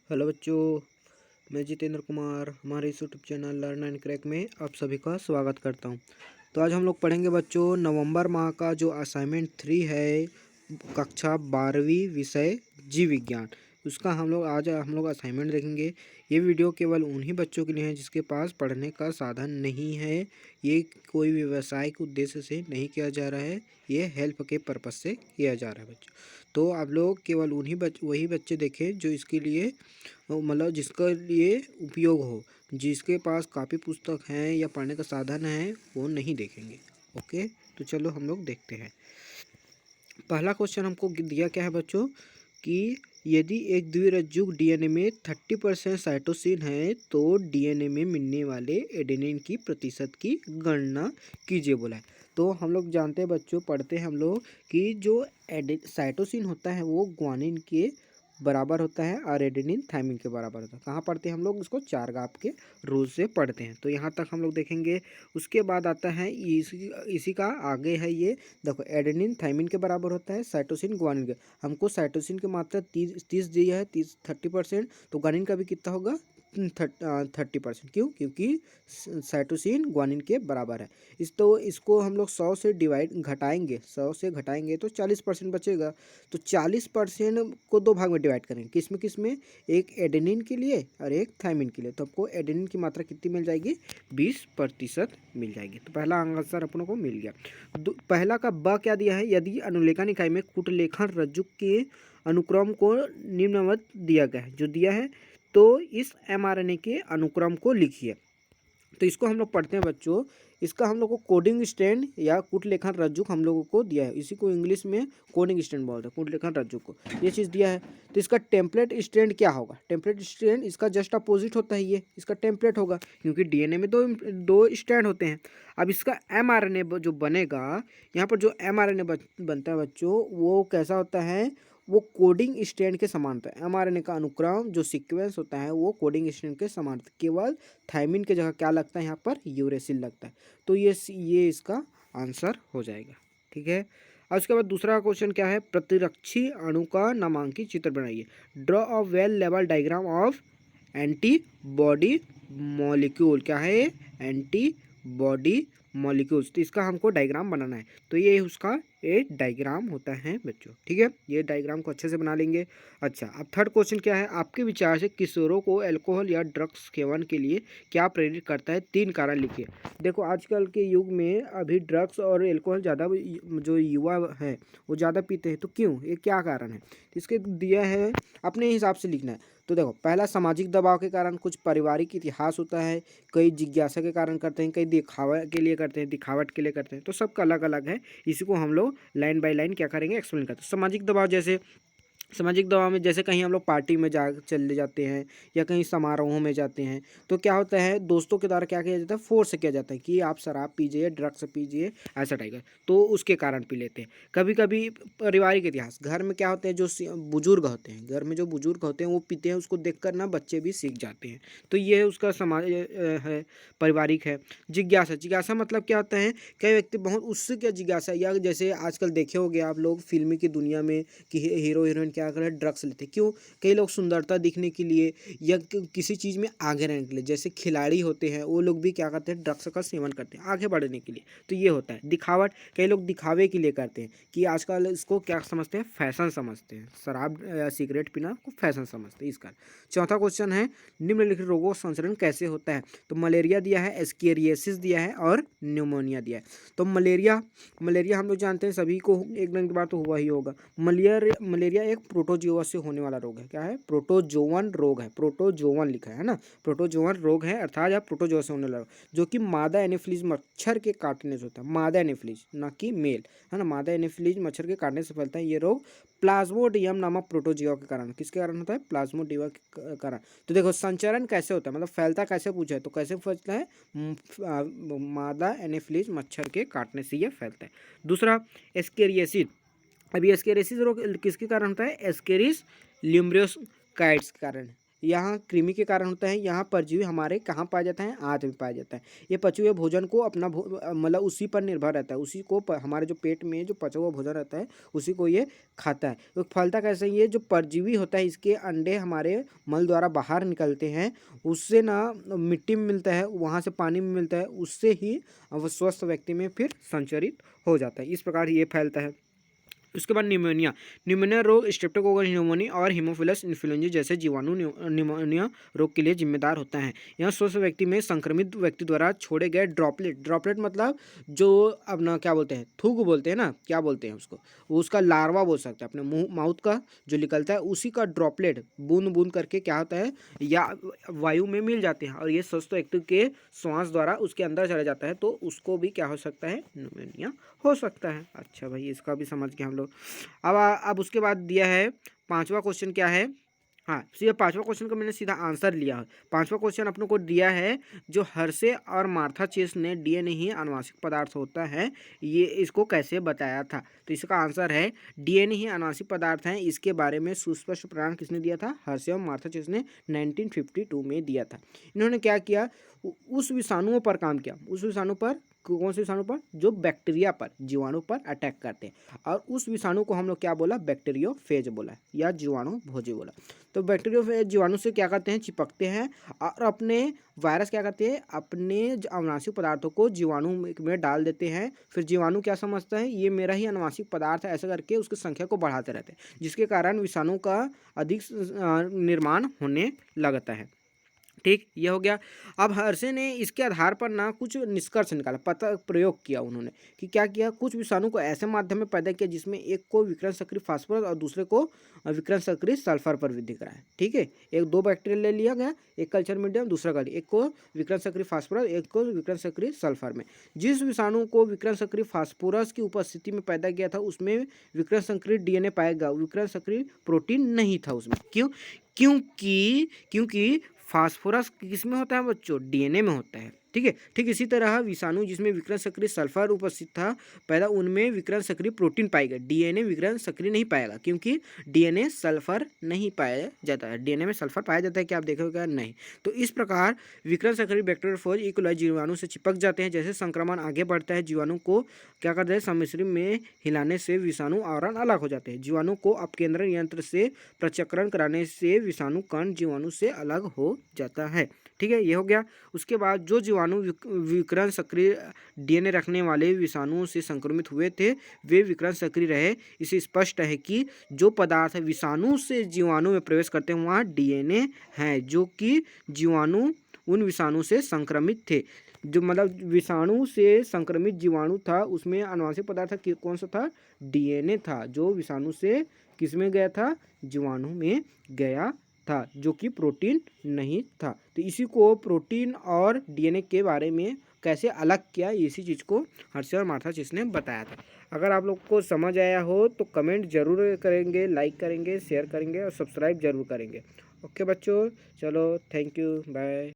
Hello बच्चों, मैं जितेंद्र कुमार हमारे इस YouTube channel learn and crack में आप सभी का स्वागत करता हूं। तो आज हम लोग पढ़ेंगे बच्चों नवंबर माह का जो असाइनमेंट 3 है, कक्षा 12वीं विषय जीव विज्ञान, उसका हम लोग असाइनमेंट देखेंगे। ये वीडियो केवल उन्हीं बच्चों के लिए है जिसके पास पढ़ने का साधन नहीं है। ये कोई व्यवसायिक उद्देश्य से नहीं किया जा रहा है, ये हेल्प के पर्पज़ से किया जा रहा है बच्चों। तो आप लोग केवल वही बच्चे देखें जो इसके लिए मतलब जिसके लिए उपयोग हो। जिसके पास कापी पुस्तक हैं या पढ़ने का साधन है वो नहीं देखेंगे। ओके, तो चलो हम लोग देखते हैं। पहला क्वेश्चन हमको दिया क्या है बच्चों कि यदि एक द्विरज्जुक डीएनए में 30% साइटोसिन है तो डीएनए में मिलने वाले एडेनिन की प्रतिशत की गणना कीजिए बोला है। तो हम लोग जानते हैं बच्चों, पढ़ते हैं हम लोग कि जो साइटोसिन होता है वो ग्वानिन के बराबर होता है और एडेनिन थायमिन के बराबर होता है। कहाँ पढ़ते हैं हम लोग इसको? चारगाप के रूल से पढ़ते हैं। तो यहाँ तक हम लोग देखेंगे। उसके बाद आता है इसी का आगे है ये देखो, एडेनिन थायमिन के बराबर होता है, साइटोसिन ग्वानिन के। हमको साइटोसिन की मात्रा 30 दिया है, 30% तो ग्वानिन का भी कितना होगा? 30%। क्यों? क्योंकि साइटोसिन ग्वानिन के बराबर है। इसको हम लोग 100 से घटाएंगे, 100 से घटाएंगे तो 40% बचेगा। तो 40% को दो भाग में डिवाइड करेंगे, किस में? एक एडेनिन के लिए और एक थायमिन के लिए। तो आपको एडेनिन की मात्रा कितनी मिल जाएगी? 20% मिल जाएगी। तो पहला आंसर अपनों को मिल गया। पहला का ब क्या दिया है? यदि अनुलेखन इकाई में कूटलेखन रज्जुक के अनुक्रम को निम्नवत दिया गया है, जो दिया है तो इस एमआरएनए के अनुक्रम को लिखिए। तो इसको हम लोग पढ़ते हैं बच्चों। इसका हम लोग को कोडिंग स्टैंड या कूटलेखन रज्जुक हम लोगों को दिया है। इसी को इंग्लिश में कोडिंग स्टैंड बोलते हैं, कूटलेखन रज्जुक को ये चीज़ दिया है। तो इसका टेम्पलेट स्टैंड क्या होगा? टेम्पलेट स्टैंड इसका जस्ट अपोजिट होता है, ये इसका टेम्पलेट होगा, क्योंकि डीएनए में दो स्टैंड होते हैं। अब इसका एमआरएनए जो बनेगा, यहाँ पर जो एमआरएनए बनता है बच्चों, वो कैसा होता है? वो कोडिंग स्टैंड के समान होता है। एमआरएनए का अनुक्रम जो सीक्वेंस होता है वो कोडिंग स्टैंड के समान होता है। केवल थायमिन की जगह क्या लगता है? यहाँ पर यूरेसिल लगता है। तो ये इसका आंसर हो जाएगा। ठीक है। अब उसके बाद दूसरा क्वेश्चन क्या है? प्रतिरक्षी अणु का नामांकित चित्र बनाइए। Draw a well level diagram of antibody molecule. क्या है? Antibody molecules. तो इसका हमको डायग्राम बनाना है। तो ये उसका एक डायग्राम होता है बच्चों। ठीक है, ये डायग्राम को अच्छे से बना लेंगे। अच्छा, अब थर्ड क्वेश्चन क्या है? आपके विचार से किशोरों को अल्कोहल या ड्रग्स सेवन के लिए क्या प्रेरित करता है? 3 कारण लिखिए। देखो, आजकल के युग में अभी ड्रग्स और अल्कोहल ज़्यादा जो युवा है वो ज़्यादा पीते हैं। तो क्यों? ये क्या कारण है? इसके दिया है, अपने हिसाब से लिखना है। तो देखो, पहला सामाजिक दबाव के कारण, कुछ पारिवारिक इतिहास होता है, कई जिज्ञासा के कारण करते हैं, कई दिखावा के लिए करते हैं, दिखावट के लिए करते हैं। तो सबका अलग अलग है। इसी को हम लोग लाइन बाय लाइन क्या करेंगे? एक्सप्लेन करते हैं। सामाजिक दबाव, जैसे सामाजिक दबाव में जैसे कहीं हम लोग पार्टी में चले जाते हैं या कहीं समारोहों में जाते हैं, तो क्या होता है? दोस्तों के द्वारा क्या किया जाता है? फोर्स से किया जाता है कि आप शराब पीजिए, ड्रग्स पीजिए, ऐसा टाइप का। तो उसके कारण पी लेते हैं। कभी कभी पारिवारिक इतिहास, घर में क्या होते हैं? जो बुजुर्ग होते हैं, घर में जो बुजुर्ग होते हैं वो पीते हैं, उसको देखकर ना बच्चे भी सीख जाते हैं। तो ये उसका समाज है, पारिवारिक है। जिज्ञासा, जिज्ञासा मतलब क्या होता है? कई व्यक्ति बहुत उत्सुक या जिज्ञासा, या जैसे आजकल देखे होंगे आप लोग फिल्मी की दुनिया में कि हीरो हीरोइन क्या करें? ड्रग्स लेते हैं। क्यों? कई लोग सुंदरता दिखने के लिए या किसी चीज़ में आगे रहने के लिए, जैसे खिलाड़ी होते हैं वो लोग भी क्या करते हैं? ड्रग्स का सेवन करते हैं आगे बढ़ने के लिए। तो ये होता है दिखावट। कई लोग दिखावे के लिए करते हैं कि आजकल इसको क्या समझते हैं? फैशन समझते हैं। शराब या सिगरेट पीना को फैशन समझते हैं इसका। चौथा क्वेश्चन है, निम्नलिखित रोगों का संचरण कैसे होता है? तो मलेरिया दिया है, एस्केरियासिस दिया है और न्यूमोनिया दिया है। तो मलेरिया हम लोग जानते हैं, सभी को एक दिन के बाद तो हुआ ही होगा। मलेरिया एक प्रोटोजोआ से होने वाला रोग है। क्या है? प्रोटोजोवन रोग है। प्रोटोजोवन लिखा है ना, प्रोटोजोवन रोग है, अर्थात या प्रोटोजोआ से होने वाला रोग, जो कि मादा एनोफिलीज मच्छर के काटने से होता है। मादा एनोफिलीज, ना कि मेल, है ना। मादा एनोफिलीज मच्छर के काटने से फैलता है ये रोग। प्लाज्मोडियम नामक प्रोटोजोआ के कारण। किसके कारण होता है? प्लाज्मोडियम के कारण। तो देखो, संचरण कैसे होता है, मतलब फैलता कैसे पूछा है, तो कैसे फैलता है? मादा एनोफिलीज मच्छर के काटने से ये फैलता है। दूसरा, एस्केरियासिस। अभी एस्केरियासिस रोग किसके कारण होता है? एस्केरिस ल्यूम्ब्रियोस काइट्स के कारण। यहाँ कृमि के कारण होता है, यहाँ परजीवी हमारे कहाँ पाया जाता है, आंत में पाया जाता है। ये पचे हुए भोजन को अपना मतलब उसी पर निर्भर रहता है, उसी को हमारे जो पेट में जो पचा हुआ भोजन रहता है उसी को ये खाता है। तो फलता कैसे, ये जो परजीवी होता है इसके अंडे हमारे मल द्वारा बाहर निकलते हैं, उससे ना मिट्टी में मिलता है, वहाँ से पानी में मिलता है, उससे ही वो स्वस्थ व्यक्ति में फिर संचरित हो जाता है। इस प्रकार ये फैलता है। उसके बाद निमोनिया। निमोनिया रोग स्ट्रेप्टोकोकस निमोनिया और हीमोफिलस इन्फ्लुएंजा जैसे जीवाणु निमोनिया रोग के लिए जिम्मेदार होता है। यह स्वस्थ व्यक्ति में संक्रमित व्यक्ति द्वारा छोड़े गए ड्रॉपलेट मतलब जो अपना क्या बोलते हैं, थूक बोलते हैं ना, क्या बोलते हैं उसको, वो उसका लार्वा बोल सकते हैं, अपने मुंह माउथ का जो निकलता है उसी का ड्रॉपलेट बूंद बूंद करके क्या होता है या वायु में मिल जाते हैं और ये स्वस्थ व्यक्ति के श्वास द्वारा उसके अंदर चला जाता है, तो उसको भी क्या हो सकता है, निमोनिया हो सकता है। अच्छा भाई, इसका भी समझ गए हम लोग। अब उसके बाद दिया है पांचवा क्वेश्चन क्या है, हाँ सीधा पांचवा क्वेश्चन का मैंने सीधा आंसर लिया है। पांचवा क्वेश्चन अपने को दिया है जो हर्शे और मार्था चेस ने डीएनए ही आनुवांशिक पदार्थ होता है, ये इसको कैसे बताया था। तो इसका आंसर है डीएनए ही आनुवांशिक पदार्थ है। इसके बारे में सुस्पष्ट प्रमाण किसने दिया था, हर्शे और मार्था चेस ने 1952 में दिया था। इन्होंने क्या किया, उस विषाणुओं पर काम किया, उस विषाणु पर, कौन से विषाणु पर, जो बैक्टीरिया पर, जीवाणु पर अटैक करते हैं, और उस विषाणु को हम लोग क्या बोला, बैक्टीरियोफेज बोला या जीवाणु भोजी बोला। तो बैक्टीरियोफेज जीवाणु से क्या करते हैं, चिपकते हैं और अपने वायरस क्या करते हैं, अपने अनुवांशिक पदार्थों को जीवाणु में डाल देते हैं। फिर जीवाणु क्या समझता है, ये मेरा ही अनुवांशिक पदार्थ है, ऐसा करके उसकी संख्या को बढ़ाते रहते हैं, जिसके कारण विषाणु का अधिक निर्माण होने लगता है। ठीक, ये हो गया। अब हर्शे ने इसके आधार पर ना कुछ निष्कर्ष निकाला, पता प्रयोग किया उन्होंने कि क्या किया, कुछ विषाणु को ऐसे माध्यम में पैदा किया जिसमें एक को विकिरण सक्रिय फास्फोरस और दूसरे को विकिरण सक्रिय सल्फर पर वृद्धि कराया। ठीक है, एक दो बैक्टीरिया ले लिया गया, एक कल्चर मीडियम दूसरा का, एक को विकिरण सक्रिय फास्फोरस एक को विकिरण सक्रिय सल्फर में। जिस विषाणु को विकिरण सक्रिय फास्फोरस की उपस्थिति में पैदा किया था उसमें विकिरण सक्रिय डीएनए पाया गया, विकिरण सक्रिय प्रोटीन नहीं था उसमें। क्यों, क्योंकि फास्फोरस किस में होता है बच्चों, डीएनए में होता है। ठीक है, ठीक इसी तरह विषाणु जिसमें विकिरण सक्रिय सल्फर उपस्थित था पैदा, उनमें विकिरण सक्रिय प्रोटीन पाएगा, डीएनए विकिरण सक्रिय नहीं पाएगा, क्योंकि डीएनए सल्फर नहीं पाया जाता है। डीएनए में सल्फर पाया जाता है क्या, आप देखोगे नहीं। तो इस प्रकार विकिरण सक्रिय बैक्टीरियोफेज इकोलाई जीवाणु से चिपक जाते हैं। जैसे संक्रमण आगे बढ़ता है, जीवाणु को क्या करते हैं, सम्मिश्रण में हिलाने से विषाणु आवरण अलग हो जाते हैं। जीवाणु को अपकेंद्रण यंत्र से प्रचक्रण कराने से विषाणु कण जीवाणु से अलग हो जाता है। ठीक है, ये हो गया। उसके बाद जो जीवाणु विकिरण सक्रिय डीएनए रखने वाले विषाणुओं से संक्रमित हुए थे वे विकिरण सक्रिय रहे। इसे स्पष्ट है कि जो पदार्थ विषाणु से जीवाणु में प्रवेश करते हैं वहाँ डीएनए है, जो कि जीवाणु उन विषाणु से संक्रमित थे। जो मतलब विषाणु से संक्रमित जीवाणु था उसमें आनुवांशिक पदार्थ कौन सा था, डीएनए था, जो विषाणु से किस में गया था, जीवाणु में गया था, जो कि प्रोटीन नहीं था। तो इसी को प्रोटीन और डीएनए के बारे में कैसे अलग किया, इसी चीज़ को हर्शे और मार्था चेस ने बताया था। अगर आप लोग को समझ आया हो तो कमेंट जरूर करेंगे, लाइक करेंगे, शेयर करेंगे और सब्सक्राइब जरूर करेंगे। ओके बच्चों, चलो थैंक यू, बाय।